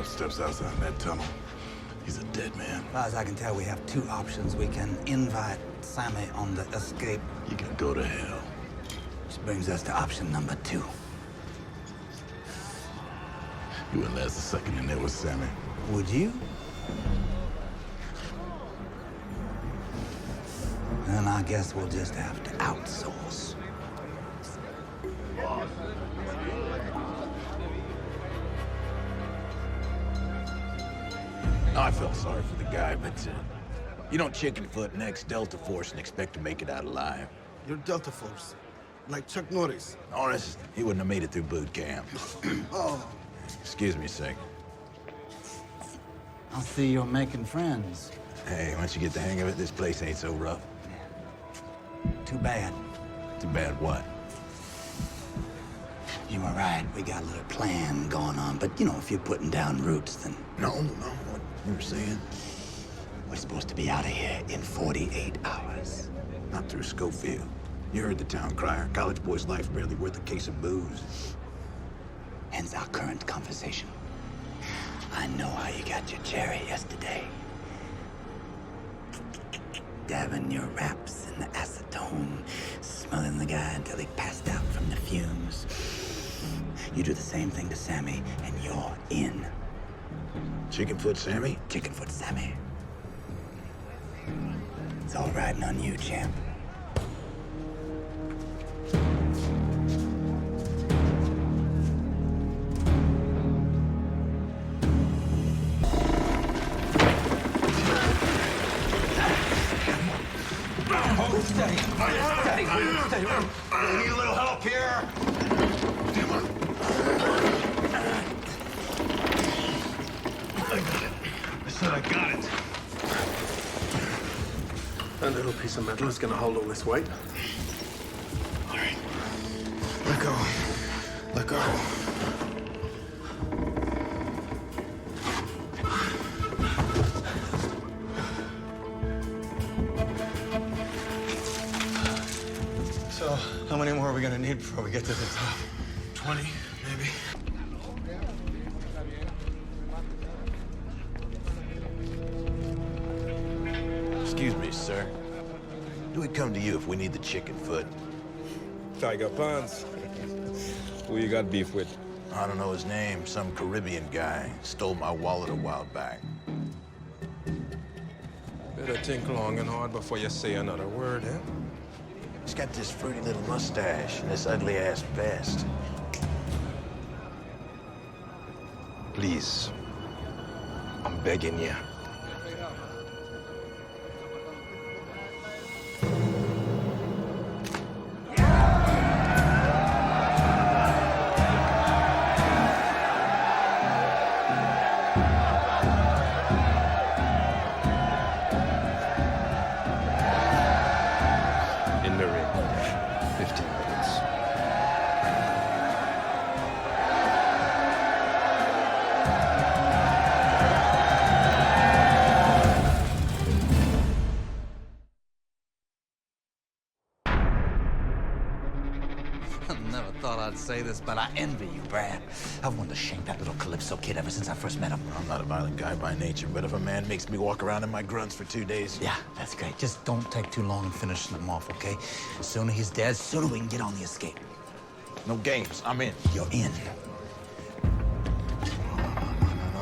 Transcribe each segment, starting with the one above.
steps outside that tunnel, he's a dead man. As far as I can tell, we have two options. We can invite Sammy on the escape. You can go to hell. Which brings us to option number 2. You wouldn't last a second in there with Sammy. Would you? Then I guess we'll just have to outsource. I felt sorry for the guy, but you don't chicken foot next Delta Force and expect to make it out alive. You're Delta Force, like Chuck Norris. Honest, he wouldn't have made it through boot camp. Oh. Excuse me, Sec. I see you're making friends. Hey, once you get the hang of it, this place ain't so rough. Too bad. Too bad what? You were right. We got a little plan going on. But, you know, if you're putting down roots, then... No, what you were saying? We're supposed to be out of here in 48 hours. Not through Scofield. You heard the town crier. College boy's life barely worth a case of booze. Hence our current conversation. I know how you got your cherry yesterday. Dabbing your wraps in the acetone, smelling the guy until he passed out from the fumes. You do the same thing to Sammy, and you're in. Chickenfoot Sammy? Chickenfoot Sammy. It's all riding on you, champ. Steady. We need a little help here. Come on. I got it. I said I got it. That little piece of metal is gonna hold all this weight. All right. Let go. Let go. So, how many more are we gonna need before we get to the top? 20, maybe. Excuse me, sir. Do we come to you if we need the chickenfoot? Tiger Pants. Who you got beef with? I don't know his name. Some Caribbean guy. Stole my wallet a while back. Better think long and hard before you say another word, eh? He's got this fruity little mustache and this ugly-ass vest. Please. I'm begging you. In the ring. 15 minutes. I never thought I'd say this, but I envy you, Brad. I've wanted to shank that little Calypso kid ever since I first met him. I'm not a violent guy by nature, but if a man makes me walk around in my grunts for 2 days... Yeah, that's great. Just don't take too long in finishing him off, okay? Sooner he's dead, sooner we can get on the escape. No games. I'm in. You're in.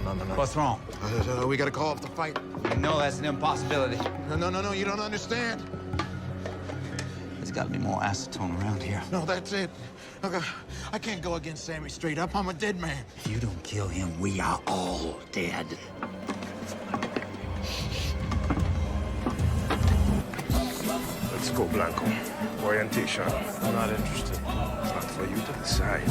No. What's wrong? We gotta call off the fight. You know that's an impossibility. No, you don't understand. There's got to be more acetone around here. No, that's it. Okay, I can't go against Sammy straight up. I'm a dead man. If you don't kill him, we are all dead. Let's go, Blanco. Orientation. I'm not interested. It's not for you to decide.